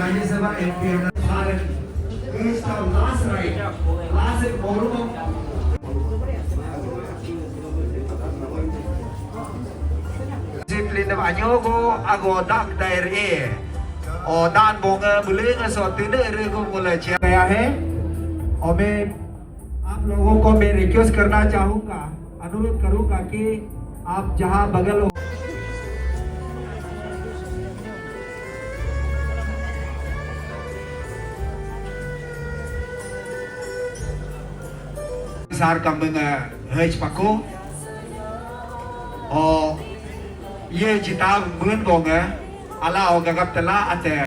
Rajya Sabha MP is the last right, last forum. Discipline of Anyogo, Ago, Dak, Daire, or Dan Bonga, Bulingas, or Dinner, Regular Chia, or may आप लोगों को मैं request करना चाहूँगा, अनुरोध करूँगा कि आप जहाँ बगल हो besar kambing hej paku o ye jita mươn bonga ala o gagap tela ate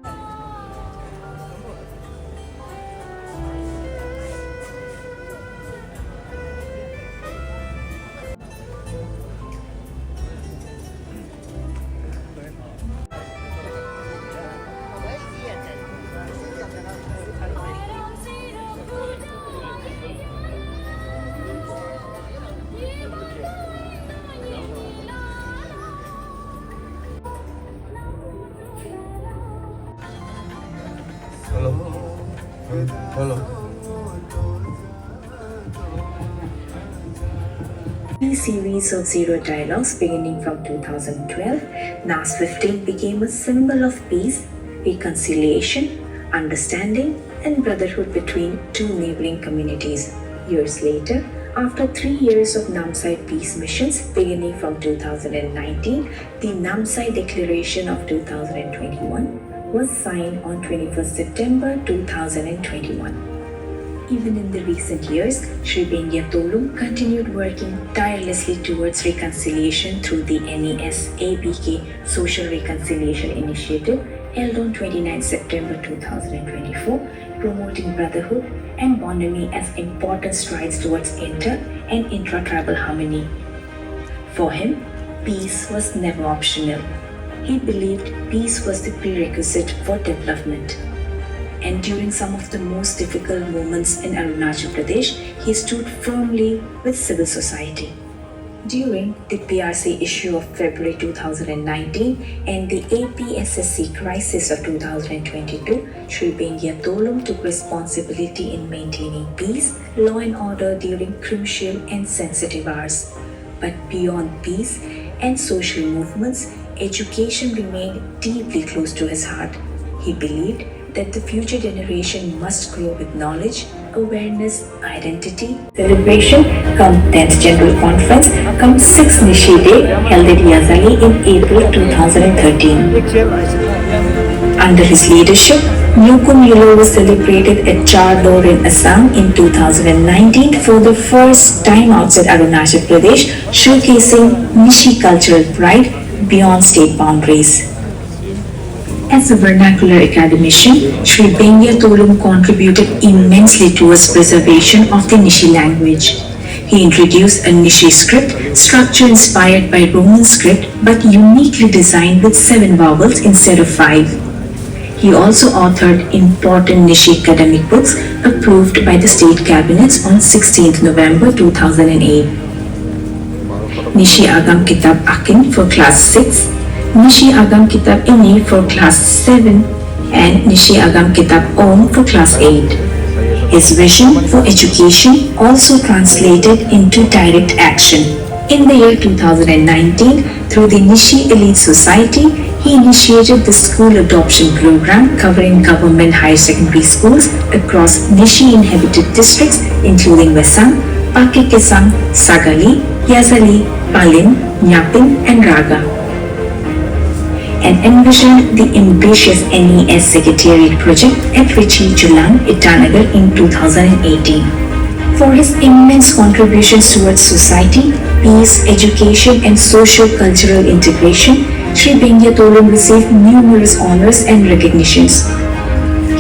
A series of zero dialogues beginning from 2012, NAS 15 became a symbol of peace, reconciliation, understanding, and brotherhood between two neighboring communities. Years later, after 3 years of Namsai peace missions beginning from 2019, the Namsai Declaration of 2021 was signed on 21st September 2021. Even in the recent years, Sri Bengia Tolum continued working tirelessly towards reconciliation through the NES-ABK Social Reconciliation Initiative held on 29 September 2024, promoting brotherhood and bonhomie as important strides towards inter- and intra-tribal harmony. For him, peace was never optional. He believed peace was the prerequisite for development. And during some of the most difficult moments in Arunachal Pradesh, he stood firmly with civil society. During the PRC issue of February 2019 and the APSSC crisis of 2022, Sri Bengia Tolum took responsibility in maintaining peace, law and order during crucial and sensitive hours. But beyond peace and social movements, education remained deeply close to his heart. He believed that the future generation must grow with knowledge, awareness, identity. Celebration come 10th General Conference come 6th Nishi Day held at Yazali in April 2013. Under his leadership, Nyukum Yulo was celebrated at Chardor in Assam in 2019 for the first time outside Arunachal Pradesh, showcasing Nishi cultural pride beyond state boundaries. As a vernacular academician, Sri Bengia Tolum contributed immensely towards preservation of the Nishi language. He introduced a Nishi script structure inspired by Roman script but uniquely designed with 7 vowels instead of 5. He also authored important Nishi academic books approved by the state cabinets on 16th November 2008. Nishi Agam Kitab Akin for class 6, Nishi Agam Kitab Ini for class 7 and Nishi Agam Kitab Om for class 8. His vision for education also translated into direct action. In the year 2019, through the Nishi Elite Society, he initiated the school adoption program covering government higher secondary schools across Nishi inhabited districts including Vesam, Pakikesam, Sagali, Yazali, Palin, Nyapin and Raga, and envisioned the ambitious NES Secretariat project at Richi Julang, Itanagar in 2018. For his immense contributions towards society, peace, education and socio-cultural integration, Sri Bengya Tolum received numerous honors and recognitions.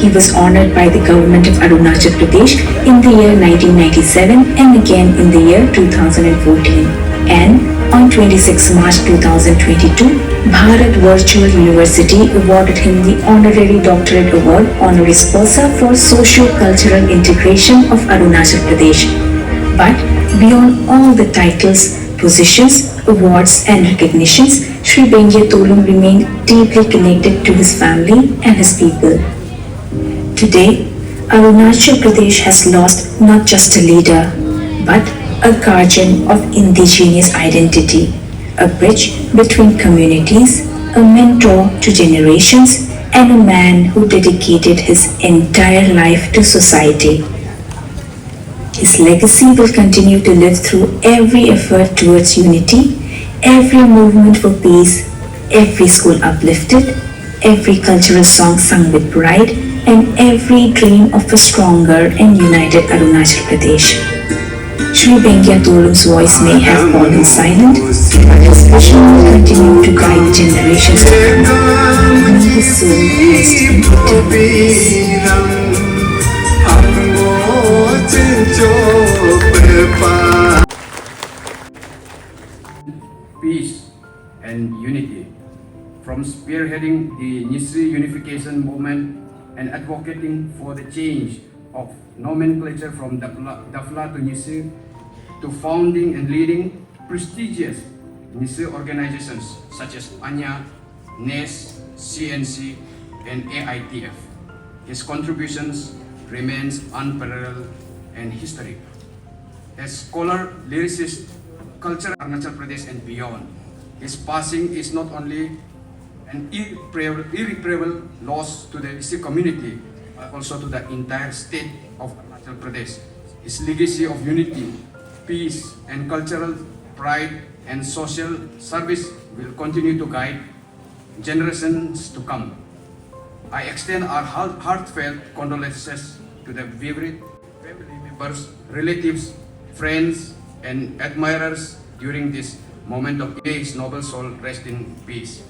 He was honored by the government of Arunachal Pradesh in the year 1997 and again in the year 2014. And on 26 March 2022, Bharat Virtual University awarded him the Honorary Doctorate Award Honoris Causa for Socio-Cultural Integration of Arunachal Pradesh. But beyond all the titles, positions, awards and recognitions, Sri Bengya Tolum remained deeply connected to his family and his people. Today, Arunachal Pradesh has lost not just a leader, but a guardian of indigenous identity, a bridge between communities, a mentor to generations, and a man who dedicated his entire life to society. His legacy will continue to live through every effort towards unity, every movement for peace, every school uplifted, every cultural song sung with pride, and every dream of a stronger and united Arunachal Pradesh. Sri Bengya Tolum's voice may have fallen silent, but his vision will continue to guide generations to come. May his soul rest in eternal peace. Peace and unity, from spearheading the Nisri unification movement and advocating for the change of nomenclature from Dafla to Nisri, to founding and leading prestigious Nisri organizations such as ANYA, NES, CNC, and AITF. His contributions remains unparalleled and historic. As scholar, lyricist, cultural Arunachal Pradesh and beyond, his passing is not only an irreparable loss to the Nisri community, but also to the entire state of Arunachal Pradesh. His legacy of unity, peace, and cultural pride and social service will continue to guide generations to come. I extend our heartfelt condolences to the bereaved family members, relatives, friends, and admirers during this moment of his noble soul rest in peace.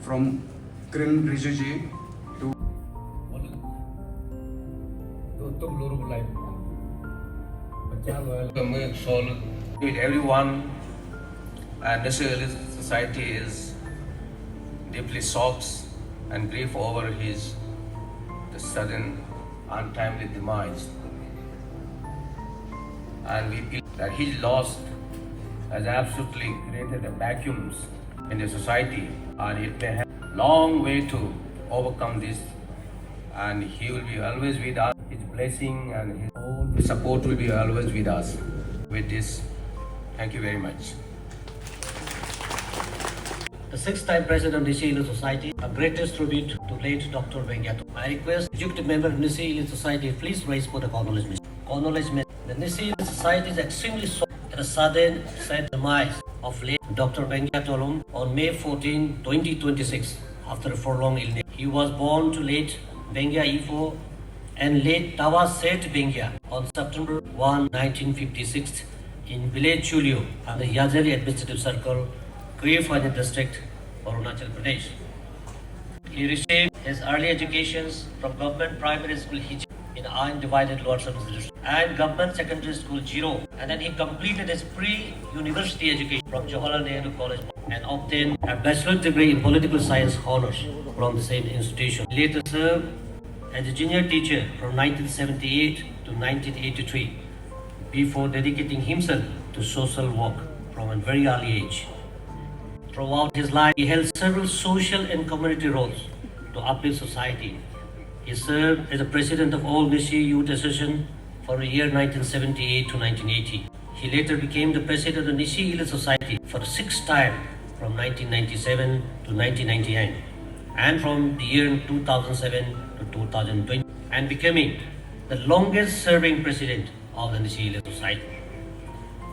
From Krim Rizuji to with everyone, and Nisri society is deeply shocked and grief over the sudden untimely demise. And we feel that his loss has absolutely created a vacuum in the society, and it may have a long way to overcome this. And he will be always with us. His blessing and his whole support will be always with us. With this, thank you very much. The sixth-time president of Nisri Elite Society, our greatest tribute to late Dr. Bengya Tolum. I request executive member of Nisri Elite Society, please rise for the acknowledgement. Acknowledgement. The Nisri Elite Society is extremely sorry at the sudden sad demise of late Dr. Bengya Tolum on May 14, 2026, after a prolonged illness. He was born to late Bengya Ifo and late Tawa Seth Bengya on September 1, 1956 in village Chulio and the Yazari Administrative Circle, Kuyefanya District, Arunachal Pradesh. He received his early educations from Government Primary School Hiji in Ain Divided Lower Service District and Government Secondary School Jiro, and then he completed his pre-university education from Jawaharlal Nehru College and obtained a bachelor's degree in political science honors from the same institution. He later served as a junior teacher from 1978 to 1983 before dedicating himself to social work from a very early age. Throughout his life, he held several social and community roles to uplift society. He served as the president of All Nisri Youth Association for the year 1978 to 1980. He later became the president of the Nisri Elite Society for the sixth time from 1997 to 1999, and from the year 2007 to 2020, and becoming the longest serving president of the Nisri Elite Society.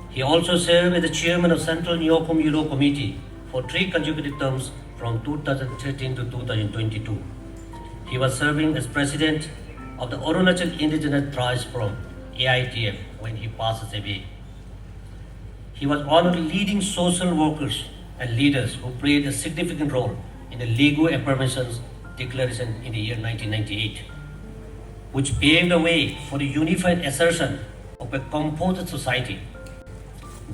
He also served as the chairman of Central Nyokum Euro Committee for 3 consecutive terms from 2013 to 2022. He was serving as president of the Arunachal Indigenous Tribes Forum, AITF, when he passed away. He was one of the leading social workers and leaders who played a significant role in the Lego Affirmations Declaration in the year 1998, which paved the way for the unified assertion of a composite society.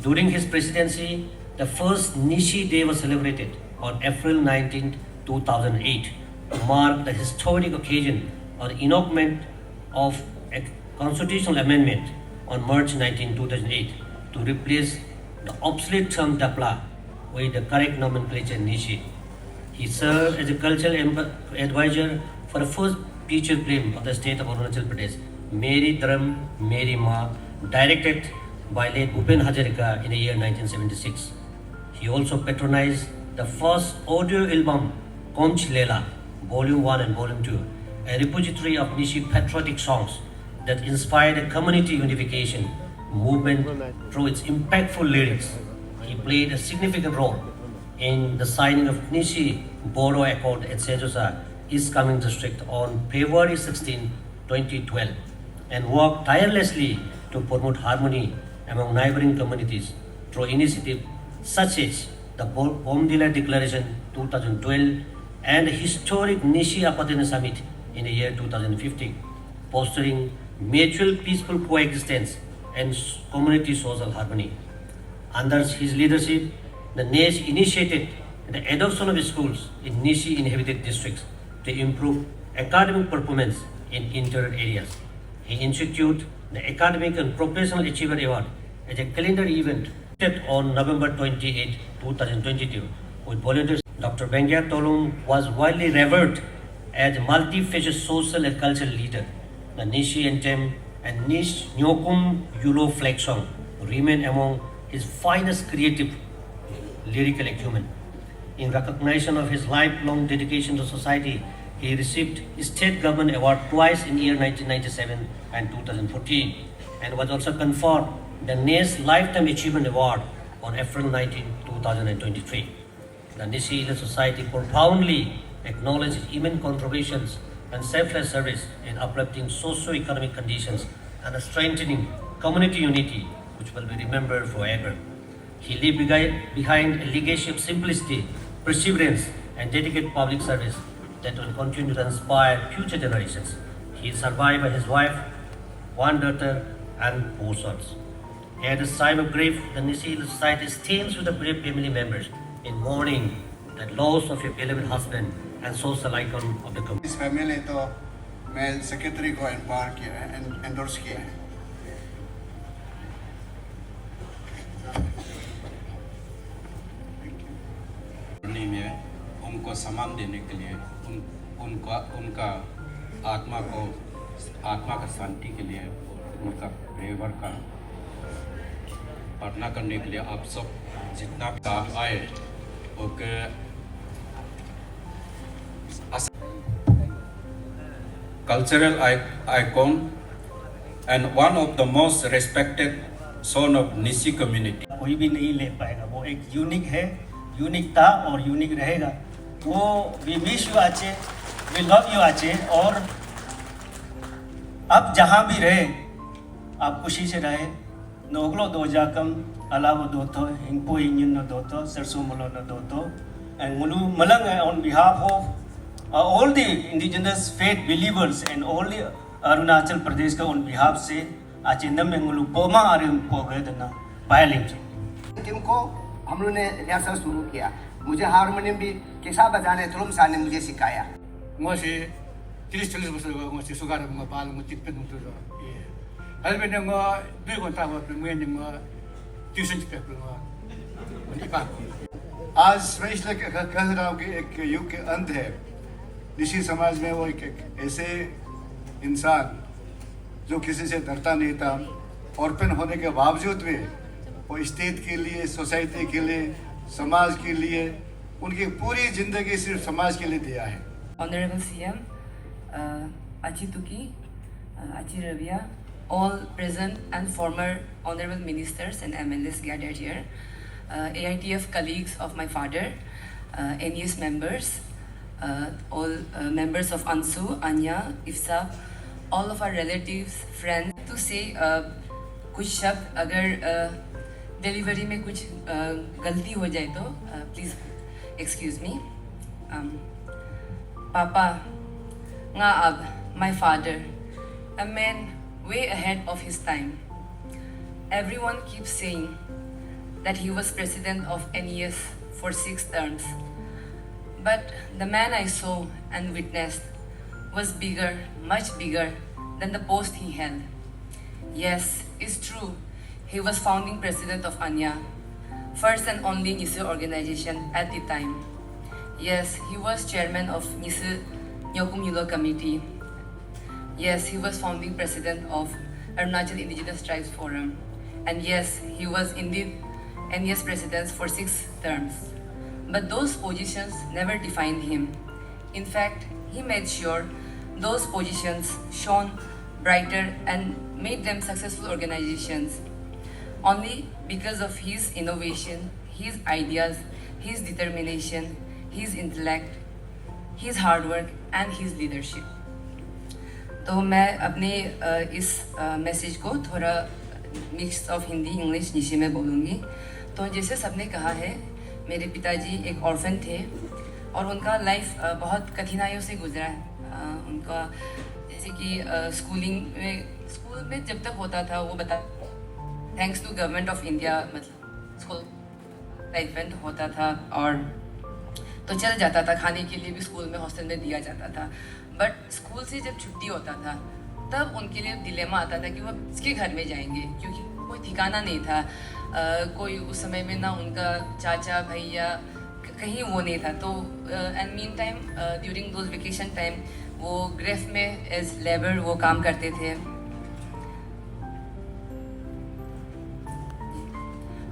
During his presidency, the first Nishi Day was celebrated on April 19, 2008, to mark the historic occasion of the enactment of a constitutional amendment on March 19, 2008 to replace the obsolete term Dapla with the correct nomenclature Nishi. He served as a cultural advisor for the first feature film of the state of Arunachal Pradesh, Meri Dharam, Meri Ma, directed by late Bhupen Hazarika in the year 1976. He also patronized the first audio album, Komch Lela, Volume 1 and Volume 2, a repository of Nishi patriotic songs that inspired a community unification movement through its impactful lyrics. He played a significant role in the signing of Nishi Bodo Accord at Sejosa, East Kameng District on February 16, 2012, and worked tirelessly to promote harmony among neighboring communities through initiatives such as the Bomdila Declaration 2012 and the historic Nishi Apadina Summit in the year 2015, fostering mutual peaceful coexistence and community social harmony. Under his leadership, the NES initiated the adoption of schools in Nishi inhabited districts to improve academic performance in interior areas. He instituted the Academic and Professional Achiever Award as a calendar event on November 28, 2022, with volunteers. Dr. Bengyat Tolung was widely revered as a multi-faceted social and cultural leader. The Nishi Anthem and Nish Nyokum Yulo flag song remain among his finest creative lyrical acumen. In recognition of his lifelong dedication to society, he received State Government Award twice in year 1997 and 2014, and was also conferred the NES Lifetime Achievement Award on April 19, 2023. The Nishi Ila Society profoundly acknowledges immense contributions and selfless service in uplifting socio-economic conditions and strengthening community unity, which will be remembered forever. He left behind a legacy of simplicity, perseverance, and dedicated public service that will continue to inspire future generations. He is survived by his wife, one daughter, and 4 sons. At this time of grief, the Nishi Ila Society stands with the brave family members in mourning the loss of your beloved husband and social icon of the community. इस family तो मैं secretary को empower किया है, endorse किया है। में उनको सम्मान देने के लिए उनका आत्मा का शांति के लिए उनका परिवार का प्रार्थना करने के लिए आप सब जितना भी साथ आए okay cultural icon and one of the most respected son of Nishi community. कोई भी नहीं ले पाएगा, वो एक यूनिक है, यूनिक था और यूनिक रहेगा। वो वी मिस यू आचे, वी लव यू आचे, और अब जहाँ भी रहे आप खुशी से रहे। नोगलो दो जाकम अलाव दो तो हिंपो हिंगिन दो तो सरसों मलो दो तो and mulu malang on behalf of all the indigenous faith believers and all the Arunachal Pradesh का on behalf से आज इंदम में मुलु पोमा आरिम पोगे दना बायलिंग टीम को हम लोगों ने रिहर्सल शुरू किया। मुझे हारमोनियम भी कैसा बजाने तुम सा ने मुझे सिखाया। मुझे 30-40 वर्ष हो मुझे सुगार में पाल मुझे चिपके मुझे जो ये हर में ने मुझे 2 घंटा वो मुझे ने मुझे ट्यूशन चिपके मुझे पाल। आज मैं इसलिए कह रहा हूँ कि एक युग के अंत है। निशी समाज में वो एक ऐसे इंसान जो किसी से डरता नहीं था, ओपन होने के बावजूद भी वो स्टेट के लिए, सोसाइटी के लिए, समाज के लिए उनकी पूरी जिंदगी सिर्फ समाज के लिए दिया है। Honorable CM, Achi Tuki, Achi Rabia, all present and former honorable ministers and MLAs gathered here, AITF colleagues of my father, NUS members, all members of ANSU, Anya, IFSA, all of our relatives, friends, to say कुछ शब्द अगर delivery में कुछ गलती हो जाए तो please excuse me. पापा nga ab, my father, a man way ahead of his time. Everyone keeps saying that he was president of NES for 6 terms. But the man I saw and witnessed was bigger, much bigger than the post he held. Yes, it's true, he was founding president of ANYA, first and only NISU organization at the time. Yes, he was chairman of NISU Nyokum Yulo Committee. Yes, he was founding president of Arunachal Indigenous Tribes Forum. And yes, he was indeed NES president for 6 terms. But those positions never defined him. In fact, he made sure those positions shone brighter and made them successful organizations. Only because of his innovation, his ideas, his determination, his intellect, his hard work and his leadership. तो मैं अपने इस message को थोड़ा mix of Hindi English Nishi में बोलूँगी। तो जैसे सबने कहा है, मेरे पिताजी एक ऑर्फन थे और उनका लाइफ बहुत कठिनाइयों से गुजरा है। उनका जैसे कि स्कूल में जब तक होता था वो बता thanks to government of India मतलब स्कूल स्टाइपेंड होता था और तो चल जाता था, खाने के लिए भी स्कूल में हॉस्टल में दिया जाता था। बट स्कूल से जब छुट्टी होता था तब उनके लिए डिलेमा आता था कि वो किसके घर में जाएंगे, क्योंकि कोई ठिकाना नहीं था। कोई उस समय में ना उनका चाचा भैया कहीं वो नहीं था। तो and mean time during those vacation time वो ग्रेफ में एज लेबर वो काम करते थे।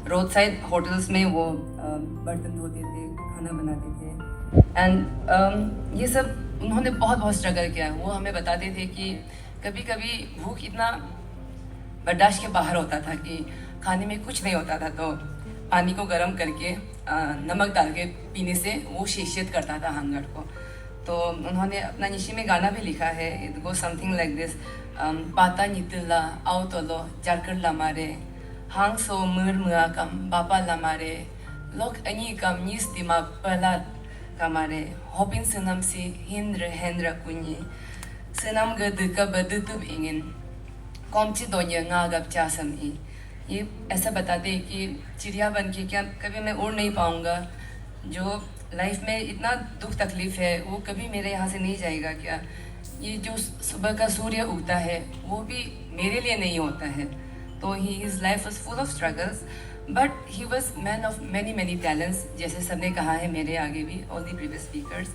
रोड साइड होटल्स में वो बर्तन धोते थे, खाना बनाते थे। एंड ये सब उन्होंने बहुत स्ट्रगल किया। वो हमें बताते थे कि कभी कभी भूख इतना बर्दाश्त के बाहर होता था कि खाने में कुछ नहीं होता था, तो पानी को गर्म करके नमक डाल के पीने से वो शेषियत करता था हंगर को। तो उन्होंने अपना निशी में गाना भी लिखा है, it go something like this, पाता नितला आओ तोलो जारकर लामारे हांग सो मुर मुआ कम बापा लामारे लोक अनी कम निस दिमा पला कामारे होपिन सनम सी हिंद्र हेंद्र कुनी सनम गद का बदतुब इंगिन कॉमची दोन्या गागब चासम ई। ये ऐसा बताते हैं कि चिड़िया बन के क्या कभी मैं उड़ नहीं पाऊँगा, जो लाइफ में इतना दुख तकलीफ़ है वो कभी मेरे यहाँ से नहीं जाएगा क्या। ये जो सुबह का सूर्य उगता है वो भी मेरे लिए नहीं होता है। तो his life was full of struggles but he was man of many talents, जैसे सबने कहा है मेरे आगे भी ऑल दी प्रीवियस स्पीकर्स।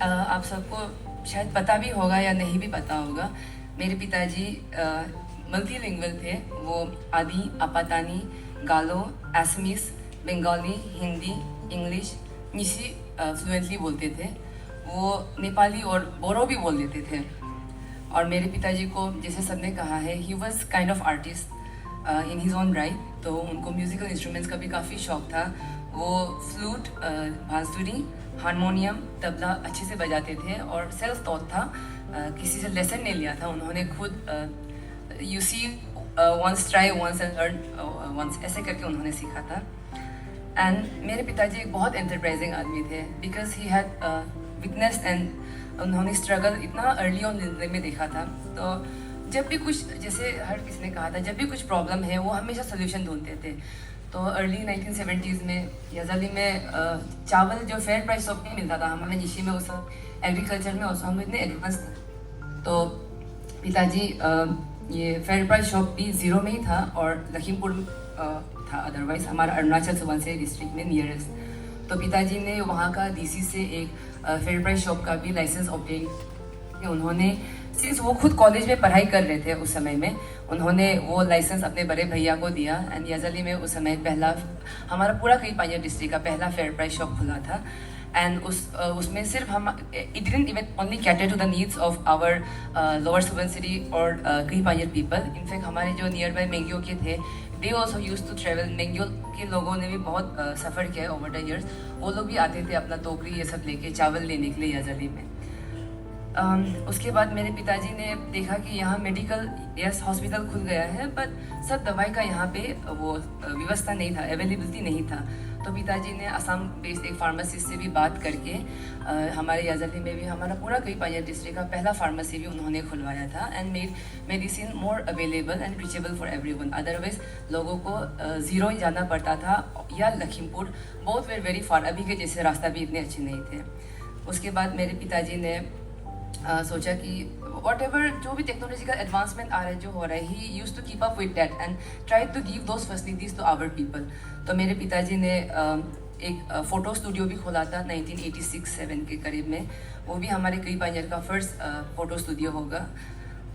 आप सबको शायद पता भी होगा या नहीं भी पता होगा, मेरे पिताजी मल्टीलिंगुअल थे। वो आदि, आपातानी, गालो, असमीस, बंगाली, हिंदी, इंग्लिश, निशी फ्लुएंटली बोलते थे। वो नेपाली और बोरो भी बोल लेते थे। और मेरे पिताजी को जैसे सबने कहा है he was kind of artist in his own right. तो उनको म्यूज़िकल इंस्ट्रूमेंट्स का भी काफ़ी शौक था। वो फ्लूट, बांसुरी, हारमोनियम, तबला अच्छे से बजाते थे और सेल्फ टॉट था, किसी से लेसन नहीं लिया था। उन्होंने खुद you see once try once and learn once ऐसे करके उन्होंने सीखा था। एंड मेरे पिताजी एक बहुत एंटरप्राइजिंग आदमी थे because he had witnessed and उन्होंने स्ट्रगल इतना अर्ली ऑन जिंदगी में देखा था। तो जब भी कुछ, जैसे हर किसी ने कहा था, जब भी कुछ प्रॉब्लम है वो हमेशा सोल्यूशन ढूंढते थे। तो अर्ली 1970s में याजाली में चावल जो फेयर प्राइस शॉप नहीं मिलता था हमारे निशी में, उस एग्रीकल्चर में उस हम इतने एडवांस थे। तो पिताजी ये फेयर प्राइस शॉप भी ज़ीरो में ही था और लखीमपुर था, अदरवाइज हमारा अरुणाचल सुबनसिरी डिस्ट्रिक्ट में नियरेस्ट। तो पिताजी ने वहाँ का डीसी से एक फेयर प्राइस शॉप का भी लाइसेंस ऑब्टेन किया। उन्होंने सिंस वो खुद कॉलेज में पढ़ाई कर रहे थे उस समय में, उन्होंने वो लाइसेंस अपने बड़े भैया को दिया। एंड याजाली में उस समय पहला हमारा पूरा कई पांजिया डिस्ट्रिक्ट का पहला फेयर प्राइस शॉप खुला था। एंड उसमें सिर्फ हम it didn't even only cater to the needs of our lower Subansiri और कई पांजिया पीपल। इनफैक्ट हमारे जो नियर बाय मेंग्यो के थे, they also use to travel. Mengio के लोगों ने भी बहुत सफ़र किया है ओवर द ईयर्स। वो लोग भी आते थे अपना टोकरी ये सब लेके चावल लेने के लिए याजाली में। उसके बाद मेरे पिताजी ने देखा कि यहाँ मेडिकल यस हॉस्पिटल खुल गया है, बट सब दवाई का यहाँ पे वो व्यवस्था नहीं था, अवेलेबिलिटी नहीं था। तो पिताजी ने असम बेस्ड एक फार्मेसिस्ट से भी बात करके हमारे याजली में भी हमारा पूरा कई पांजा डिस्ट्रिक्ट का पहला फार्मेसी भी उन्होंने खुलवाया था and made medicine more available and reachable for everyone. Otherwise लोगों को ज़ीरो जाना पड़ता था या Lakhimpur, both were very far, अभी के जैसे रास्ता भी इतने अच्छे नहीं थे। उसके बाद मेरे पिताजी ने सोचा कि वॉट एवर जो भी टेक्नोलॉजिकल एडवांसमेंट आ रहा है, जो हो रहा है, he use to keep up with that and try to give those facilities to our people. तो मेरे पिताजी ने एक फ़ोटो स्टूडियो भी खोला था 1986-7 के करीब में, वो भी हमारे कई पांजर का फर्स्ट फ़ोटो स्टूडियो होगा।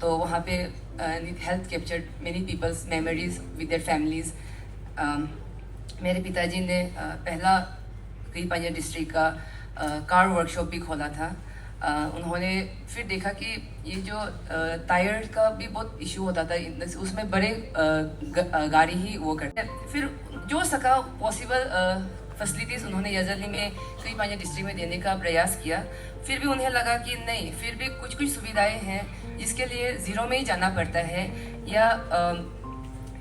तो वहाँ पे health captured many peoples memories with their families. मेरे पिताजी ने पहला कई पांजर डिस्ट्रिक्ट का कार वर्कशॉप भी खोला था। उन्होंने फिर देखा कि ये जो टायर का भी बहुत इशू होता था, उसमें बड़े गाड़ी ही वो करते, फिर जो सका पॉसिबल फैसिलिटीज़ उन्होंने याजली में कई पांजा डिस्ट्रिक्ट में देने का प्रयास किया। फिर भी उन्हें लगा कि नहीं, फिर भी कुछ कुछ सुविधाएं हैं जिसके लिए ज़ीरो में ही जाना पड़ता है या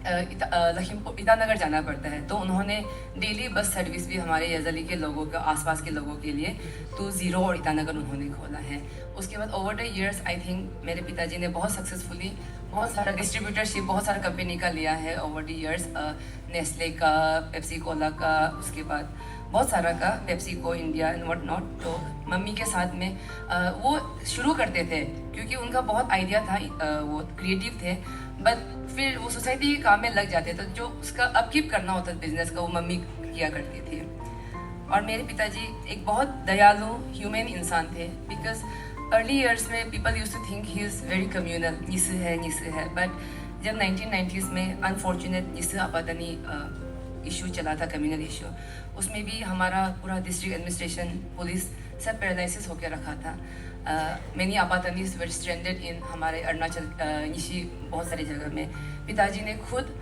लखीमपुर ईटानगर जाना पड़ता है। तो उन्होंने डेली बस सर्विस भी हमारे याजली के लोगों के आसपास के लोगों के लिए तो ज़ीरो और ईटानगर उन्होंने खोला है। उसके बाद over the years I think मेरे पिताजी ने बहुत सक्सेसफुली बहुत सारा डिस्ट्रीब्यूटरशिप बहुत सारा कंपनी का लिया है ओवर द इयर्स, नेस्ले का, पेप्सी कोला का, उसके बाद बहुत सारा का, पेप्सी को इंडिया एंड व्हाट नॉट। तो मम्मी के साथ में वो शुरू करते थे क्योंकि उनका बहुत आइडिया था, वो क्रिएटिव थे, बट फिर वो सोसाइटी के काम में लग जाते, तो जो उसका अपकीप करना होता बिजनेस का वो मम्मी किया करती थी। और मेरे पिताजी एक बहुत दयालु ह्यूमन इंसान थे, बिकॉज अर्ली ईयर्स में people use to think he is very communal, निस्से है, बट जब 1990s में अनफॉर्चुनेट निस्से आपातनी इशू चला था, कम्युनल इशू, उसमें भी हमारा पूरा डिस्ट्रिक्ट एडमिनिस्ट्रेशन, पुलिस सब पैरालाइसिस होकर रखा था। मैनी आपातनीज वर स्ट्रेंडेड इन हमारे अरुणाचल निशी बहुत सारी जगह में। पिताजी ने खुद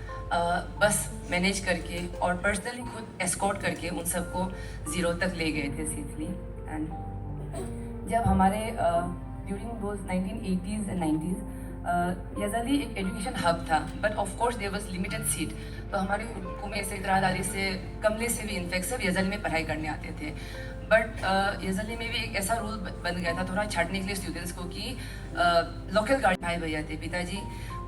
बस मैनेज करके और पर्सनली खुद एस्कॉर्ट करके उन सबको ज़ीरो तक ले गए थे सेफली। एंड जब हमारे during those 1980s and 90s Yazali एक एजुकेशन हब था, but of course there was limited seat, तो हमारे कुमें से, दरादारी से, कमले से भी इनफेक्ट सब याजली में पढ़ाई करने आते थे। बट याजली में भी एक ऐसा रूल बन गया था थोड़ा छाटने के लिए स्टूडेंट्स को कि लोकल गार्जियन भाई भैया थे, पिताजी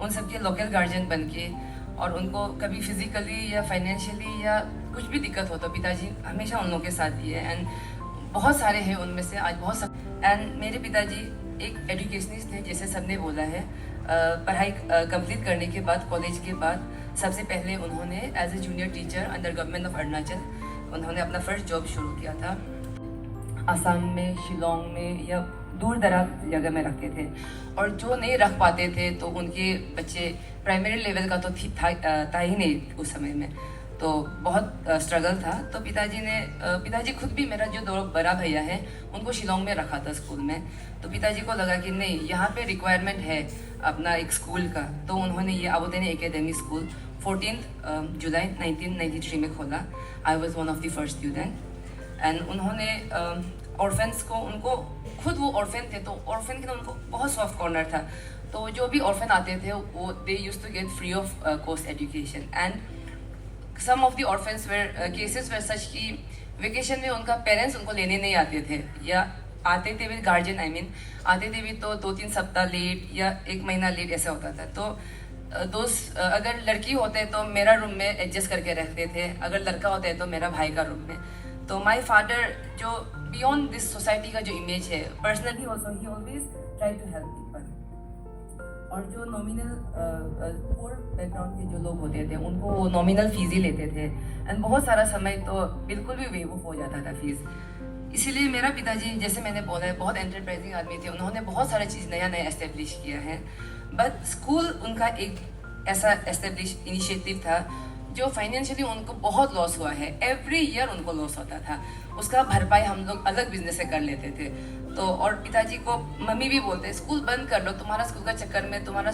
उन सबके लोकल गार्जियन बन के, और उनको कभी फिजिकली या फाइनेंशियली या कुछ भी दिक्कत हो तो पिताजी हमेशा उन लोगों के साथ ही है। एंड बहुत सारे हैं उनमें से आज बहुत सब। एंड मेरे पिताजी एक एजुकेशनिस्ट थे, जैसे सबने बोला है। पढ़ाई कंप्लीट करने के बाद, कॉलेज के बाद, सबसे पहले उन्होंने as a junior teacher under government of Arunachal उन्होंने अपना फर्स्ट जॉब शुरू किया था। असम में, शिलोंग में या दूर दराज जगह में रखते थे, और जो नहीं रख पाते थे तो उनके बच्चे प्राइमरी लेवल का तो था ही नहीं उस समय में, तो बहुत स्ट्रगल था। तो पिताजी खुद भी, मेरा जो दो बड़ा भैया है उनको शिलोंग में रखा था स्कूल में। तो पिताजी को लगा कि नहीं, यहाँ पे रिक्वायरमेंट है अपना एक स्कूल का, तो उन्होंने ये आबोतनी एकेडमी स्कूल 14 जुलाई 1993 में खोला। I was one of the first student. And उन्होंने ऑर्फेंस को, उनको खुद वो ऑर्फेन थे, तो ऑर्फेन के ना उनको बहुत सॉफ्ट कॉर्नर था, तो जो भी ऑर्फेन आते थे वो they use to get free of cost education. And some of the orphans were cases were such कि वेकेशन में उनका पेरेंट्स उनको लेने नहीं आते थे, या आते थे भी गार्जियन, आई मीन आते थे भी तो 2-3 सप्ताह लेट या 1 महीना लेट ऐसा होता था। तो दोस्त, अगर लड़की होते तो मेरा रूम में एडजस्ट करके रखते थे, अगर लड़का होता है तो मेरा भाई का रूम में। तो माय फादर जो बियॉन्ड दिस सोसाइटी का जो इमेज है, personally also he always try to help people. और जो नॉमिनल पोर बैकग्राउंड के जो लोग होते थे उनको वो नॉमिनल फीस ही लेते थे, एंड बहुत सारा समय तो बिल्कुल भी वेव ऑफ हो जाता था फीस। इसीलिए मेरा पिताजी, जैसे मैंने बोला है, बहुत एंटरप्राइजिंग आदमी थे, उन्होंने बहुत सारी चीज़ नया एस्टेब्लिश किया है। बट स्कूल उनका एक ऐसा एस्टेब्लिश इनिशिएटिव था जो फाइनेंशियली उनको बहुत लॉस हुआ है, एवरी ईयर उनको लॉस होता था, उसका भरपाई हम लोग अलग बिजनेस से कर लेते थे। तो और पिताजी को मम्मी भी बोलते स्कूल बंद कर लो, तुम्हारा स्कूल का चक्कर में, तुम्हारा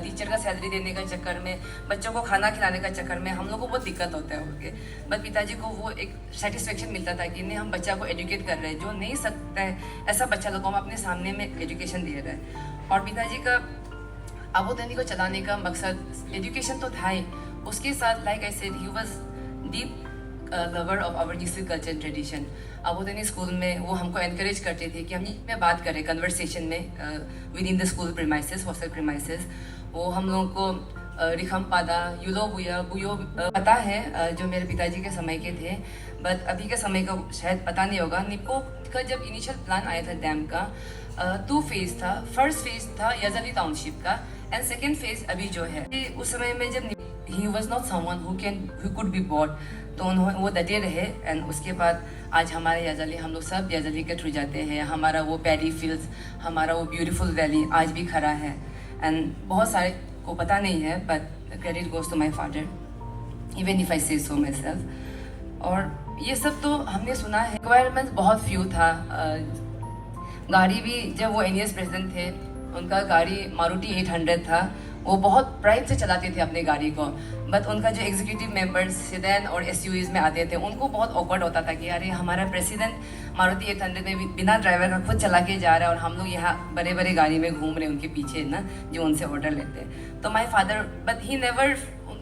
टीचर का सैलरी देने का चक्कर में, बच्चों को खाना खिलाने का चक्कर में हम लोग को बहुत दिक्कत होता है ओके। बट पिताजी को वो एक सेटिस्फेक्शन मिलता था कि नहीं, हम बच्चा को एजुकेट कर रहे हैं, जो नहीं सकता है ऐसा बच्चा लोग को हम अपने सामने में एजुकेशन दे रहे हैं। और पिताजी का आबोतनी को चलाने का मकसद एजुकेशन तो था ही, उसके साथ like I said he was deep lover of our Nyishi culture and tradition. Abotani school में वो हमको एनकरेज करते थे कि हम में बात करें कन्वर्सेशन में with in the school premises, hostel premises. वो हम लोगों को रिखम पादा, युलो बुया बुयो पता है जो मेरे पिताजी के समय के थे, बट अभी के समय का शायद पता नहीं होगा। निप्पो का जब इनिशियल प्लान आया था डैम का, 2 फेज था। फर्स्ट फेज था याजाली टाउनशिप का एंड सेकेंड फेज अभी जो है। उस समय में जब he was not someone who could be bought, तो उन्होंने वो डटे रहे। एंड उसके बाद आज हमारे याजाली, हम लोग सब याजाली के थ्रू जाते हैं। हमारा वो पैडी फील्ड्स, हमारा वो ब्यूटीफुल वैली आज भी खड़ा है। एंड बहुत सारे को पता नहीं है, but credit goes to my father, even if I say so my self. और ये सब तो हमने सुना है। रिक्वायरमेंट बहुत फ्यू था। गाड़ी भी, जब वो NES प्रेसिडेंट थे, उनका गाड़ी मारुति 800 था। वो बहुत प्राइड से चलाते थे अपने गाड़ी को, बट उनका जो एग्जीक्यूटिव मेंबर्स सेडान और SUVs में आते थे, उनको बहुत ऑकवर्ड होता था कि अरे हमारा प्रेसिडेंट मारुति 800 में बिना ड्राइवर का खुद चला के जा रहा है और हम लोग यहाँ बड़े बड़े गाड़ी में घूम रहे हैं उनके पीछे ना, जो उनसे ऑर्डर लेते हैं। तो my father, but he never,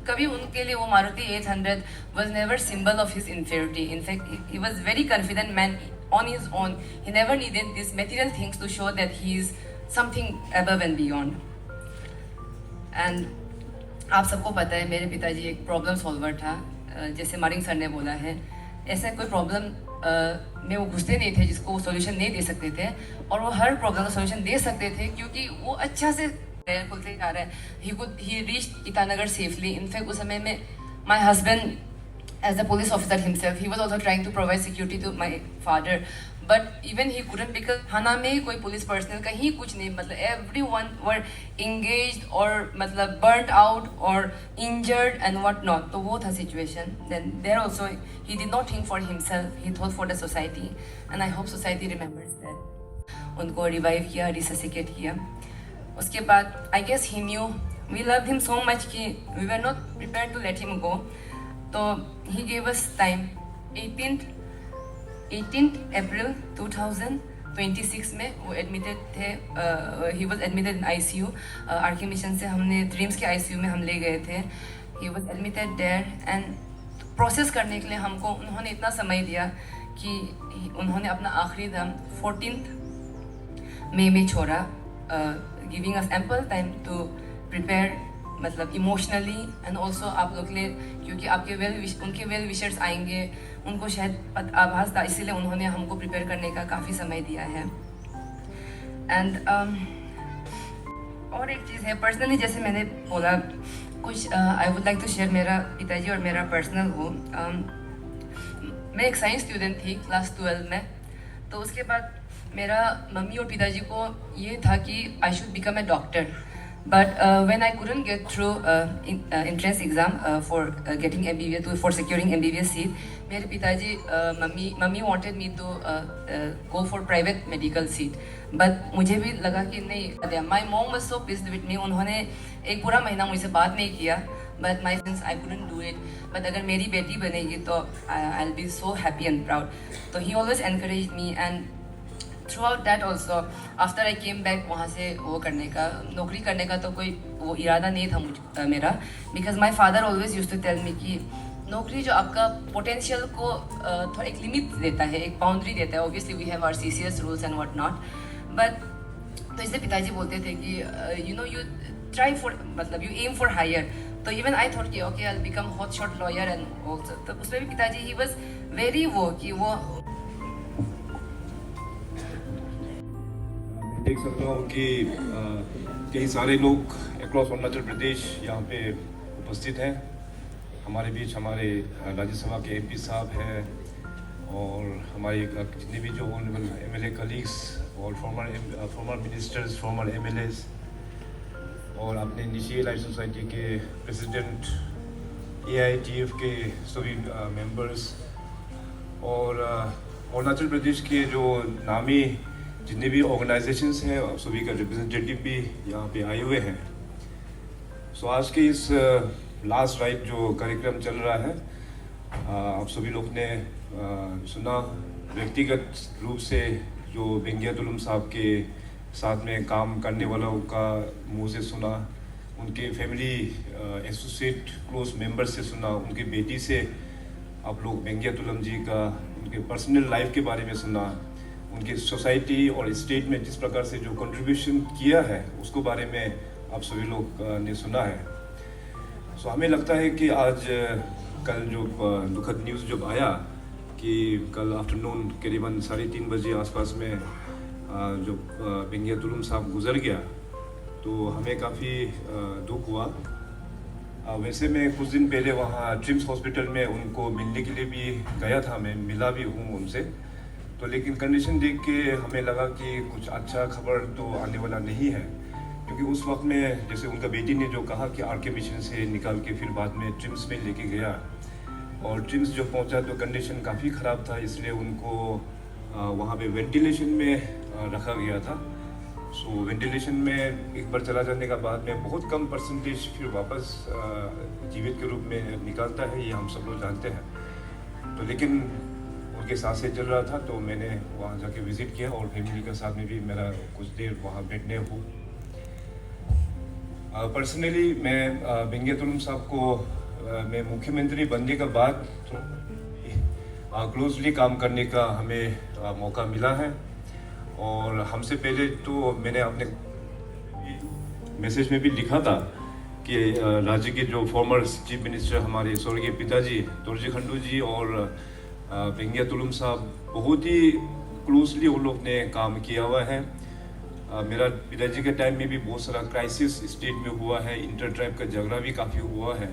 कभी उनके लिए वो Maruti 800 was never symbol of his inferiority. In fact he was very confident man on his own. He never needed these material things to show that he is something above and beyond. And आप सबको पता है मेरे पिताजी एक problem solver था। जैसे Maring sir ने बोला है, ऐसा कोई प्रॉब्लम में वो घुसते नहीं थे जिसको वो सोल्यूशन नहीं दे सकते थे, और वो हर प्रॉब्लम का सोल्यूशन दे सकते थे क्योंकि वो अच्छा से खुलते जा रहा है। He reached Itanagar safely. In fact उस समय में my husband, as a police officer himself, he was also trying to provide security to my father, but even he couldn't because थाना में कोई पुलिस पर्सनल कहीं कुछ नहीं, मतलब everyone were engaged और मतलब burnt out or injured and what not. तो वो था situation. Then there also he did not think for himself, he thought for the society, and I hope society remembers that. उनको revive किया, resuscitate किया। उसके बाद I guess he knew we loved him so much कि we were not prepared to let him go. तो he gave us time. 18th April 2026 में वो admitted थे। he was admitted in ICU. RK mission से हमने dreams के ICU में हम ले गए थे। he was admitted there and process करने के लिए हमको उन्होंने इतना समय दिया कि उन्होंने अपना आखिरी दम 14 मई में छोड़ा, giving us ample time to prepare, मतलब इमोशनली एंड ऑल्सो आप लोग के लिए, क्योंकि आपके उनके वेल विशर्स आएंगे, उनको शायद आभास था, इसीलिए उन्होंने हमको प्रिपेयर करने का काफ़ी समय दिया है। एंड और एक चीज़ है पर्सनली, जैसे मैंने बोला कुछ I would like to share मेरा पिताजी और मेरा पर्सनल वो। मैं एक साइंस स्टूडेंट थी क्लास 12 में। तो उसके बाद मेरा मम्मी और पिताजी को ये था कि I should become a doctor. But when I couldn't get through entrance exam for getting MBBS, for securing MBBS seat, मेरे पिताजी mummy wanted me to go for private medical seat. But मुझे भी लगा कि नहीं, my mom was so pissed with me. उन्होंने एक पूरा महीना मुझसे बात नहीं किया. But my since I couldn't do it. But अगर मेरी बेटी बनेगी तो I'll be so happy and proud. तो he always encouraged me and throughout that also after I came back वहाँ से वो करने का, नौकरी करने का तो कोई वो इरादा नहीं था मेरा, because my father always used to tell me कि नौकरी जो आपका पोटेंशियल को थोड़ा एक लिमिट देता है, एक बाउंड्री देता है। obviously we have our CCS rules and what not, but तो इसलिए पिताजी बोलते थे कि you know you try for, मतलब you aim for higher। तो even I thought कि okay I'll become hot shot lawyer and also, तो उसमें भी पिताजी he was very वो कि वो देख सकता हूँ कि कई सारे लोग अक्रॉस अरुणाचल प्रदेश यहाँ पे उपस्थित हैं। हमारे बीच हमारे राज्यसभा के MP साहब हैं और हमारे जितने भी जो MLA कलीग्स और फॉर्मर मिनिस्टर्स, फॉर्मर MLAs और अपने निशी लाइफ सोसाइटी के प्रेसिडेंट AITF के सभी मेंबर्स और अरुणाचल प्रदेश के जो नामी जितने भी ऑर्गेनाइजेशंस हैं सभी का रिप्रेजेंटेटिव भी यहाँ पे आए हुए हैं। सो आज के इस लास्ट राइट जो कार्यक्रम चल रहा है, आप सभी लोग ने सुना। व्यक्तिगत रूप से जो वेंगियातुलम साहब के साथ में काम करने वालों का मुंह से सुना, उनके फैमिली एसोसिएट क्लोज मेंबर से सुना, उनकी बेटी से आप लोग वेंगियातुलम जी का उनके पर्सनल लाइफ के बारे में सुना, उनकी सोसाइटी और स्टेट में जिस प्रकार से जो कंट्रीब्यूशन किया है उसको बारे में आप सभी लोग ने सुना है। सो हमें लगता है कि आज कल जो दुखद न्यूज़ जब आया कि कल आफ्टरनून करीबन 3:30 बजे आसपास में जो वेंगियातुलम साहब गुजर गया, तो हमें काफ़ी दुख हुआ। वैसे मैं कुछ दिन पहले वहाँ ट्रिम्स हॉस्पिटल में उनको मिलने के लिए भी गया था, मैं मिला भी हूँ उनसे, तो लेकिन कंडीशन देख के हमें लगा कि कुछ अच्छा खबर तो आने वाला नहीं है, क्योंकि उस वक्त में जैसे उनका बेटी ने जो कहा कि आर के मिशन से निकाल के फिर बाद में ट्रिम्स में लेके गया, और ट्रिम्स जो पहुंचा तो कंडीशन काफ़ी ख़राब था, इसलिए उनको वहाँ पे वेंटिलेशन में रखा गया था। सो वेंटिलेशन में एक बार चला जाने का बाद में बहुत कम परसेंटेज फिर वापस जीवित के रूप में निकालता है, ये हम सब लोग जानते हैं। तो लेकिन उनके साथ से चल रहा था, तो मैंने वहाँ जाके विज़िट किया और फैमिली के साथ में भी मेरा कुछ देर वहाँ बैठने हूँ। पर्सनली मैं वेंगियातुलम साहब को मैं मुख्यमंत्री बनने के बाद क्लोजली काम करने का हमें मौका मिला है, और हमसे पहले तो मैंने अपने मैसेज में भी लिखा था कि राज्य के जो फॉर्मर चीफ मिनिस्टर हमारे स्वर्गीय पिताजी दोरजी खंडू जी और वेंगियातुलम साहब बहुत ही क्लोजली उन लोग ने काम किया हुआ है। मेरा पिताजी के टाइम में भी बहुत सारा क्राइसिस स्टेट में हुआ है, इंटर ट्राइब का झगड़ा भी काफ़ी हुआ है,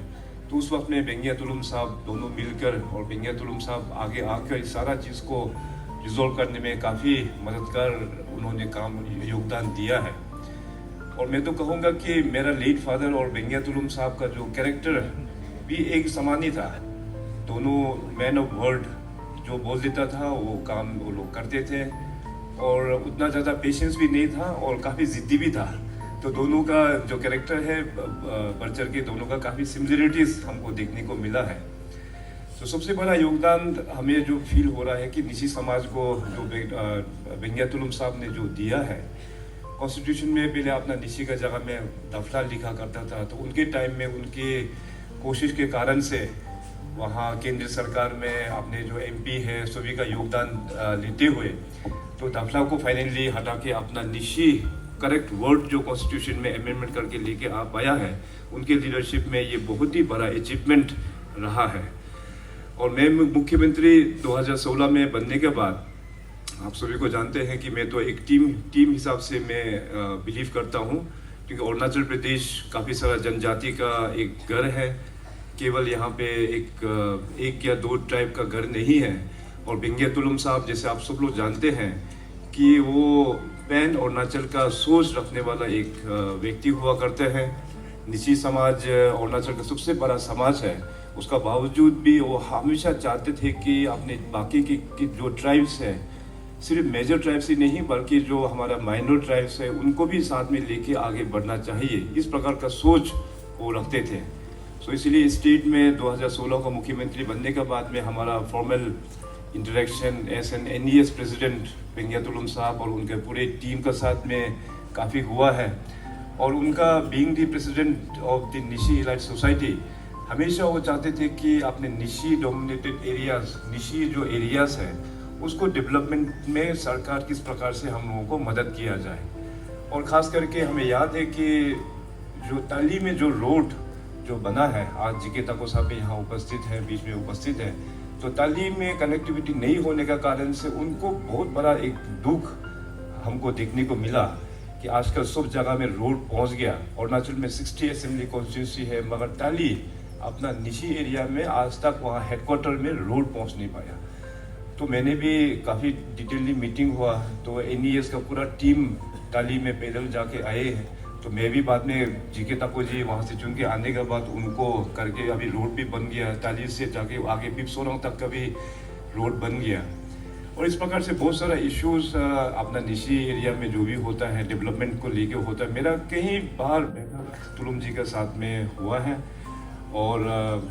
तो उस वक्त में वेंगियातुलम साहब दोनों मिलकर और वेंगियातुलम साहब आगे आकर इस सारा चीज़ को रिजॉल्व करने में काफ़ी मददगार उन्होंने काम योगदान दिया है। और मैं तो कहूँगा कि मेरा लेट फादर और वेंगियातुलम साहब का जो कैरेक्टर भी एक समान ही था। दोनों मैन ऑफ वर्ड, जो बोल देता था वो काम वो लोग करते थे, और उतना ज़्यादा पेशेंस भी नहीं था और काफ़ी ज़िद्दी भी था। तो दोनों का जो कैरेक्टर है बढ़ चढ़ के दोनों का काफ़ी सिमिलरिटीज़ हमको देखने को मिला है। तो सबसे बड़ा योगदान हमें जो फील हो रहा है कि निशी समाज को जो वेंगियातुलम साहब ने जो दिया है, कॉन्स्टिट्यूशन में पहले अपना निशी का जगह में दफला लिखा करता था, तो उनके टाइम में उनके कोशिश के कारण से वहाँ केंद्र सरकार में अपने जो MP है सभी का योगदान लेते हुए तो दफला को फाइनली हटा के अपना निशी करेक्ट वर्ड जो कॉन्स्टिट्यूशन में अमेंडमेंट करके लेके आ पाया है, उनके लीडरशिप में ये बहुत ही बड़ा अचीवमेंट रहा है। और मैं मुख्यमंत्री 2016 में बनने के बाद आप सभी को जानते हैं कि मैं तो एक टीम हिसाब से मैं बिलीव करता हूँ, क्योंकि अरुणाचल प्रदेश काफ़ी सारा जनजाति का एक घर है, केवल यहाँ पे एक या दो ट्राइब का घर नहीं है। और वेंगियातुलम साहब जैसे आप सब लोग जानते हैं कि वो पैन अरुणाचल का सोच रखने वाला एक व्यक्ति हुआ करते हैं। निशी समाज अरुणाचल का सबसे बड़ा समाज है, उसका बावजूद भी वो हमेशा चाहते थे कि अपने बाकी की जो ट्राइब्स है, सिर्फ मेजर ट्राइब्स ही नहीं बल्कि जो हमारा माइनर ट्राइब्स है उनको भी साथ में लेके आगे बढ़ना चाहिए, इस प्रकार का सोच वो रखते थे। सो इसलिए स्टेट में 2016 का मुख्यमंत्री बनने के बाद में हमारा formal interaction as an NES president Vengiatulam साहब और उनके पूरे टीम के साथ में काफ़ी हुआ है। और उनका being the president of the Nishi elite society, हमेशा वो चाहते थे कि अपने निशी डोमिनेटेड एरियाज, निशी जो एरियाज है उसको डेवलपमेंट में सरकार किस प्रकार से हम लोगों को मदद किया जाए। और ख़ास करके हमें याद है कि जो ताली में जो रोड जो बना है, आज जीके ताको साहब भी यहाँ उपस्थित है, बीच में उपस्थित है, तो ताली में कनेक्टिविटी नहीं होने का कारण से उनको बहुत बड़ा एक दुख हमको देखने को मिला कि आजकल सब जगह में रोड पहुँच गया। अरुणाचल में 60 असेंबली कॉन्स्टिट्यूंसी है, मगर ताली अपना निशी एरिया में आज तक वहाँ हेडक्वार्टर में रोड पहुँच नहीं पाया। तो मैंने भी काफ़ी डिटेलली मीटिंग हुआ, तो NES का पूरा टीम ताली में पैदल जाके आए हैं तो मैं भी बाद में जीके ताको जी वहाँ से चुन के आने के बाद उनको करके अभी रोड भी बन गया, 40 से जाके आगे पिप सोरंग तक का भी रोड बन गया। और इस प्रकार से बहुत सारा इश्यूज अपना निशी एरिया में जो भी होता है डेवलपमेंट को लेके होता है। मेरा कहीं बार तुलुम जी के साथ में हुआ है, और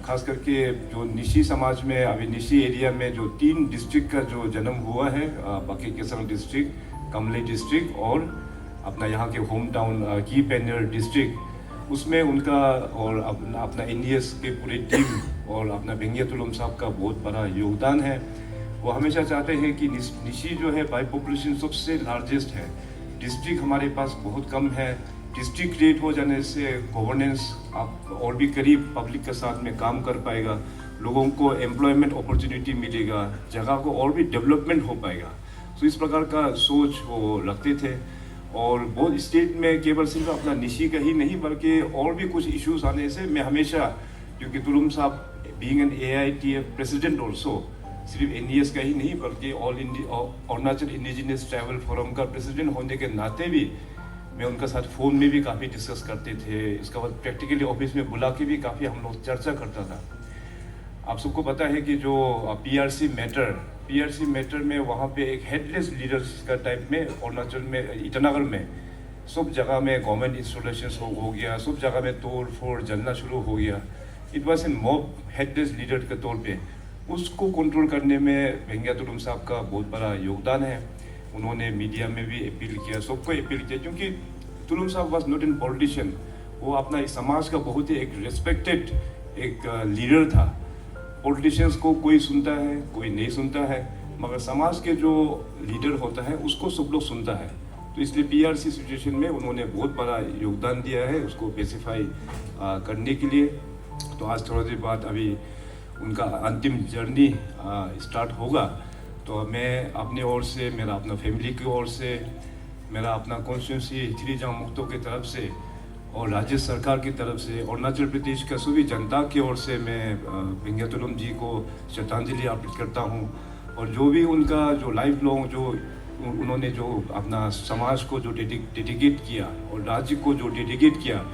ख़ास करके जो निशी समाज में अभी निशी एरिया में जो 3 डिस्ट्रिक्ट का जो जन्म हुआ है, बाकी केसंग डिस्ट्रिक्ट, कमले डिस्ट्रिक्ट और अपना यहाँ के होम टाउन की पेनियर डिस्ट्रिक्ट, उसमें उनका और अपना NES के पूरी टीम और अपना भेंगिया तुलुम साहब का बहुत बड़ा योगदान है। वो हमेशा चाहते हैं कि निशी जो है बाई पॉपुलेशन सबसे लार्जेस्ट है, डिस्ट्रिक्ट हमारे पास बहुत कम है। डिस्ट्रिक्ट क्रिएट हो जाने से गवर्नेंस आप और भी करीब पब्लिक के साथ में काम कर पाएगा, लोगों को एम्प्लॉयमेंट अपॉर्चुनिटी मिलेगा, जगह को और भी डेवलपमेंट हो पाएगा। तो इस प्रकार का सोच वो रखते थे। और बहुत स्टेट में केवल सिर्फ अपना निशी का ही नहीं बल्कि और भी कुछ इश्यूज आने से मैं हमेशा, क्योंकि तुलुम साहब being an AITF president also, सिर्फ NES का ही नहीं बल्कि all India Arunachal indigenous travel forum का प्रेसिडेंट होने के नाते भी मैं उनका साथ फ़ोन में भी काफ़ी डिस्कस करते थे। इसके बाद प्रैक्टिकली ऑफिस में बुला के भी काफ़ी हम लोग चर्चा करता था। आप सबको पता है कि जो PRC मैटर में वहाँ पे एक हेडलेस लीडर्स का टाइप में अरुणाचल में ईटानगर में सब जगह में गवर्नमेंट इंस्टॉलेशन हो गया, सब जगह में तोड़ फोड़ जलना शुरू हो गया। It was an mob headless leader के तौर पे उसको कंट्रोल करने में भेंगिया तुलुम साहब का बहुत बड़ा योगदान है। उन्होंने मीडिया में भी अपील किया, सबको अपील किया, क्योंकि तुलुम साहब वॉज नॉट एन पॉलिटिशियन, वो अपना इस समाज का बहुत ही एक रिस्पेक्टेड एक लीडर था। पॉलिटिशियंस को कोई सुनता है कोई नहीं सुनता है, मगर समाज के जो लीडर होता है उसको सब लोग सुनता है। तो इसलिए PRC सिचुएशन में उन्होंने बहुत बड़ा योगदान दिया है उसको पेसिफाई करने के लिए। तो आज थोड़ा देर बाद अभी उनका अंतिम जर्नी स्टार्ट होगा। तो मैं अपनी ओर से, मेरा अपना फैमिली की ओर से, मेरा अपना कॉन्स्टिट्यूंसी थिरीजांग मुक्तो की तरफ से और राज्य सरकार की तरफ से, अरुणाचल प्रदेश का सभी जनता की ओर से मैं भेंगिया तुलुम जी को श्रद्धांजलि अर्पित करता हूँ। और जो भी उनका जो लाइफ लॉन्ग जो उन्होंने जो अपना समाज को जो डेडिकेट किया और राज्य को जो डेडिकेट किया,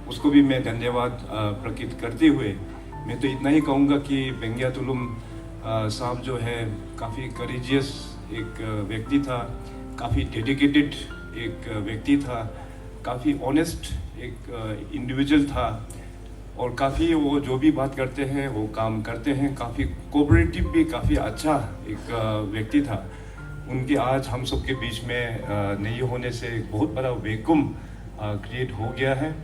उसको भी मैं धन्यवाद प्रकट करते हुए मैं तो इतना ही कहूँगा कि भेंगिया तुलुम साहब जो है काफ़ी करेजियस एक व्यक्ति था, काफ़ी डेडिकेटेड एक व्यक्ति था, काफ़ी ऑनेस्ट एक इंडिविजुअल था, और काफ़ी वो जो भी बात करते हैं वो काम करते हैं। काफ़ी कोऑपरेटिव भी काफ़ी अच्छा एक व्यक्ति था। उनके आज हम सब के बीच में नहीं होने से एक बहुत बड़ा वैक्यूम क्रिएट हो गया है,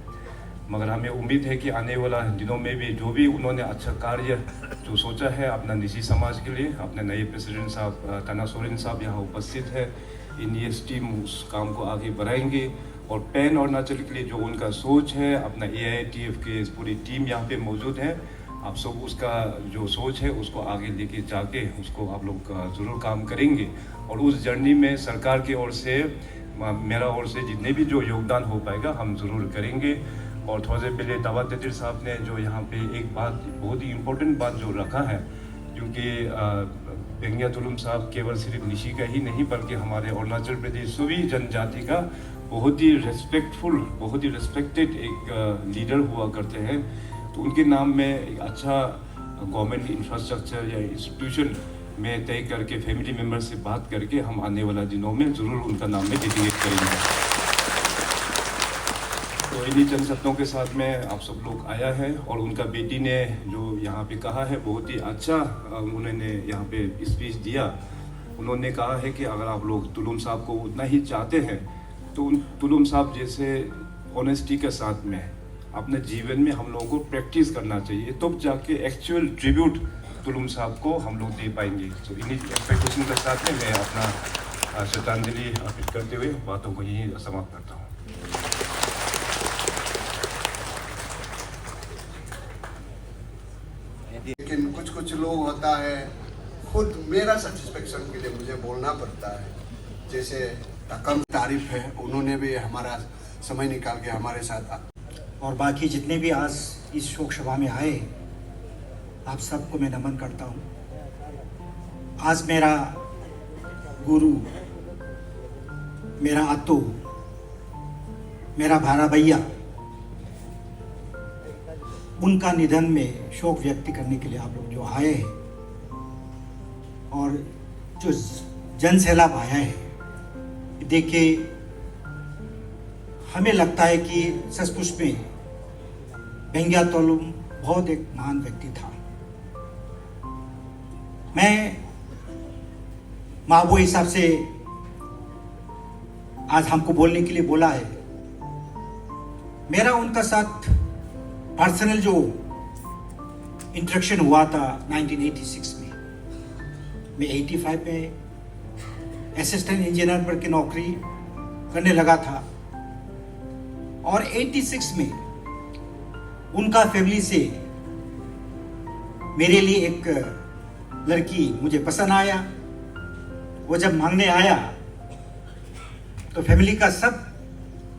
मगर हमें उम्मीद है कि आने वाला दिनों में भी जो भी उन्होंने अच्छा कार्य जो सोचा है अपना निशी समाज के लिए, अपने नए प्रेसिडेंट साहब ताना सोरेन साहब यहाँ उपस्थित है, NES टीम उस काम को आगे बढ़ाएंगे। और पैन अरुणाचल के लिए जो उनका सोच है, अपना AITF के पूरी टीम यहाँ पे मौजूद है, आप सब उसका जो सोच है उसको आगे लेके जाके उसको आप लोग ज़रूर काम करेंगे। और उस जर्नी में सरकार की ओर से, मेरा ओर से जितने भी जो योगदान हो पाएगा हम ज़रूर करेंगे। और थोड़ा देर पहले दावा तेतिर साहब ने जो यहाँ पे एक बात, बहुत ही इम्पोर्टेंट बात जो रखा है, क्योंकि भेंगिया तुलुम साहब केवल सिर्फ निशी का ही नहीं बल्कि हमारे अरुणाचल प्रदेश सभी जनजाति का बहुत ही रेस्पेक्टफुल, बहुत ही रेस्पेक्टेड एक लीडर हुआ करते हैं। तो उनके नाम में एक अच्छा गवर्नमेंट इंफ्रास्ट्रक्चर या इंस्टीट्यूशन में तय करके फैमिली मेम्बर से बात करके हम आने वाला दिनों में ज़रूर उनका नाम में डेडिकेट करेंगे। तो इन्हीं चंद शब्दों के साथ में आप सब लोग आया है, और उनका बेटी ने जो यहाँ पे कहा है बहुत ही अच्छा उन्होंने यहाँ पे स्पीच दिया। उन्होंने कहा है कि अगर आप लोग तुलुम साहब को उतना ही चाहते हैं तो उन तुलुम साहब जैसे ऑनेस्टी के साथ में अपने जीवन में हम लोगों को प्रैक्टिस करना चाहिए, तब तो जाके एक्चुअल ट्रिब्यूट तुलुम साहब को हम लोग दे पाएंगे। तो इन्हीं एक्सपेक्टेशन के साथ में मैं अपना श्रद्धांजलि अर्पित करते हुए बातों को यहीं समाप्त करता हूँ। लेकिन कुछ लोग होता है, खुद मेरा सेटिस्फेक्शन के लिए मुझे बोलना पड़ता है, जैसे कम तारीफ है, उन्होंने भी हमारा समय निकाल के हमारे साथ, और बाकी जितने भी आज इस शोक सभा में आए आप सबको मैं नमन करता हूँ। आज मेरा गुरु, मेरा आत्तो, मेरा भारा भैया, उनका निधन में शोक व्यक्त करने के लिए आप लोग जो आए हैं और जो जन सैलाब आया है, देखिए हमें लगता है कि सचमुच में भेंगिया तोलुम बहुत एक महान व्यक्ति था। मैं मावो हिसाब से आज हमको बोलने के लिए बोला है। मेरा उनका साथ पर्सनल जो इंटरेक्शन हुआ था 1986 में, मैं 85 में असिस्टेंट इंजीनियर पर की नौकरी करने लगा था और 86 में उनका फैमिली से मेरे लिए एक लड़की मुझे पसंद आया। वो जब मांगने आया तो फैमिली का सब,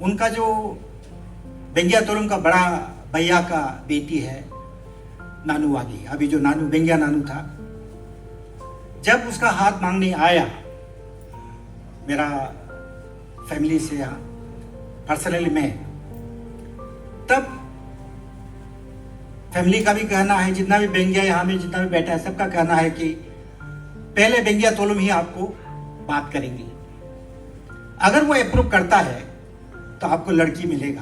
उनका जो भेंगिया तोलुम का बड़ा भैया का बेटी है नानू आगी, अभी जो नानू भेंगिया नानू था, जब उसका हाथ मांगने आया मेरा फैमिली से यहाँ पर्सनली मैं, तब फैमिली का भी कहना है, जितना भी भेंगिया यहाँ में जितना भी बैठा है सबका कहना है कि पहले भेंगिया तोलुम ही आपको बात करेंगे। अगर वो अप्रूव करता है तो आपको लड़की मिलेगा,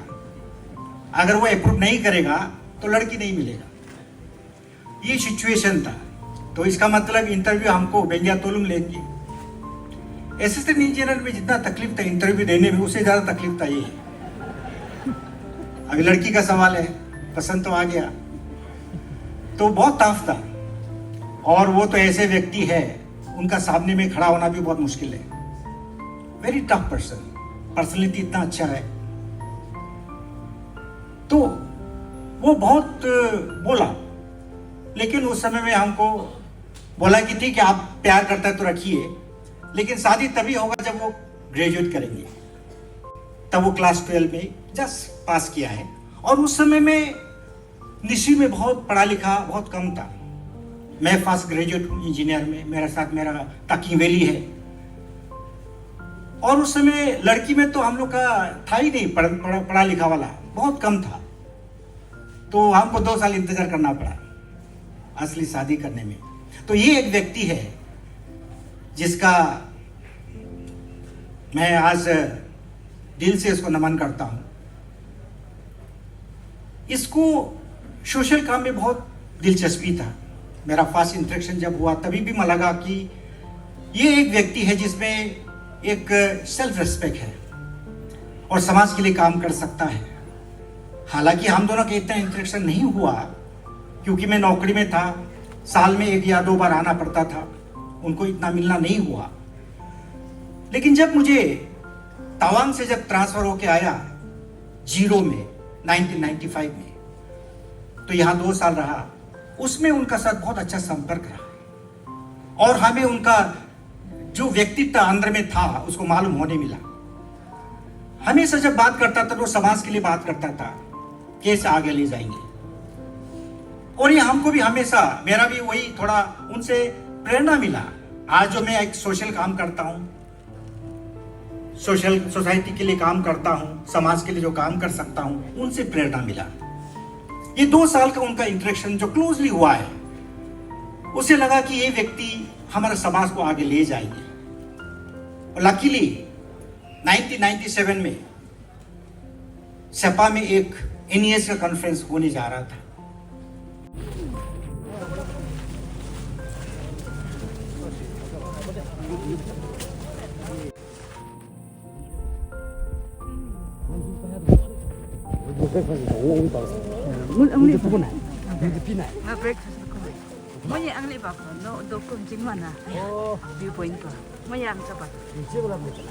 अगर वो अप्रूव नहीं करेगा तो लड़की नहीं मिलेगा। ये सिचुएशन था। तो इसका मतलब इंटरव्यू हमको भेंगिया तोलुम लेंगे। असिस्टेंट इंजीनियर में जितना तकलीफ था इंटरव्यू देने में, उससे ज़्यादा तकलीफ था ये। अभी लड़की का सवाल है, पसंद तो आ गया, तो बहुत टफ था। और वो तो ऐसे व्यक्ति है, उनका सामने में खड़ा होना भी बहुत मुश्किल है। वेरी टफ पर्सन, पर्सनैलिटी इतना अच्छा है। तो वो बहुत बोला, लेकिन उस समय में हमको बोला कि ठीक है आप प्यार करता है तो रखिए, लेकिन शादी तभी होगा जब वो ग्रेजुएट करेंगे। तब वो क्लास 12 में जस्ट पास किया है। और उस समय में निशी में बहुत पढ़ा लिखा बहुत कम था। मैं फर्स्ट ग्रेजुएट हूँ इंजीनियर में, मेरे साथ मेरा ताकिंग वैली है। और उस समय लड़की में तो हम लोग का था ही नहीं, पढ़ा लिखा वाला बहुत कम था। तो हमको 2 साल इंतजार करना पड़ा असली शादी करने में। तो ये एक व्यक्ति है जिसका मैं आज दिल से इसको नमन करता हूँ। इसको सोशल काम में बहुत दिलचस्पी था। मेरा फर्स्ट इंटरेक्शन जब हुआ तभी भी मैं लगा कि ये एक व्यक्ति है जिसमें एक सेल्फ रिस्पेक्ट है और समाज के लिए काम कर सकता है। हालांकि हम दोनों का इतना इंटरेक्शन नहीं हुआ क्योंकि मैं नौकरी में था, साल में 1 या 2 बार आना पड़ता था, उनको इतना मिलना नहीं हुआ। लेकिन जब मुझे तवांग से जब ट्रांसफर होके आया जीरो में 1995 में, तो यहाँ 2 साल रहा। उसमें उनका साथ बहुत अच्छा संपर्क रहा और हमें उनका जो व्यक्तित्व अंदर में था उसको मालूम होने मिला। हमेशा जब बात करता था तो समाज के लिए बात करता था, कैसे आगे ले जाएंगे। और ये हमको भी हमेशा, मेरा भी वही थोड़ा उनसे प्रेरणा मिला। आज जो मैं एक सोशल काम करता हूँ, सोशल सोसाइटी के लिए काम करता हूँ, समाज के लिए जो काम कर सकता हूँ, उनसे प्रेरणा मिला। ये 2 साल का उनका इंटरेक्शन जो क्लोजली हुआ है, उसे लगा कि ये व्यक्ति हमारे समाज को आगे ले जाएंगे। और लकीली 1997 में सेपा में एक NES का कॉन्फ्रेंस होने जा रहा था। Maya ang liba ko, no, dokum jingman na. Viewpoint ko. Maya ang sapat. Terima kasih.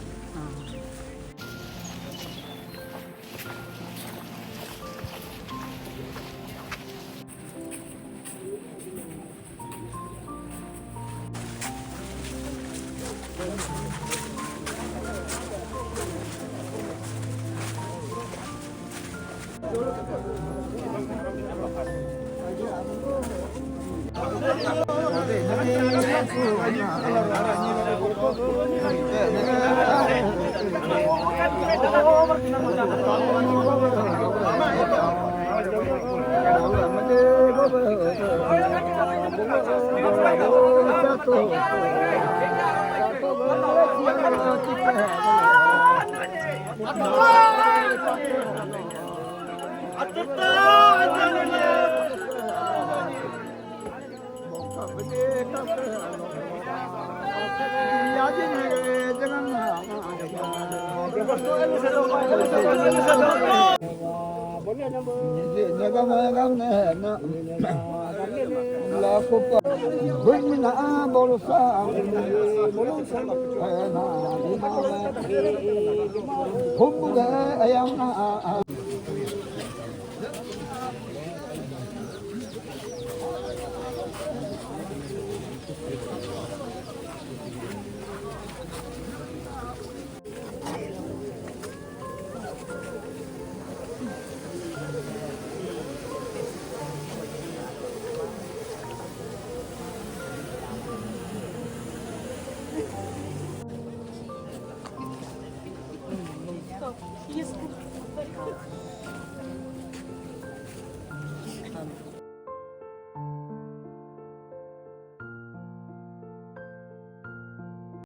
Yes.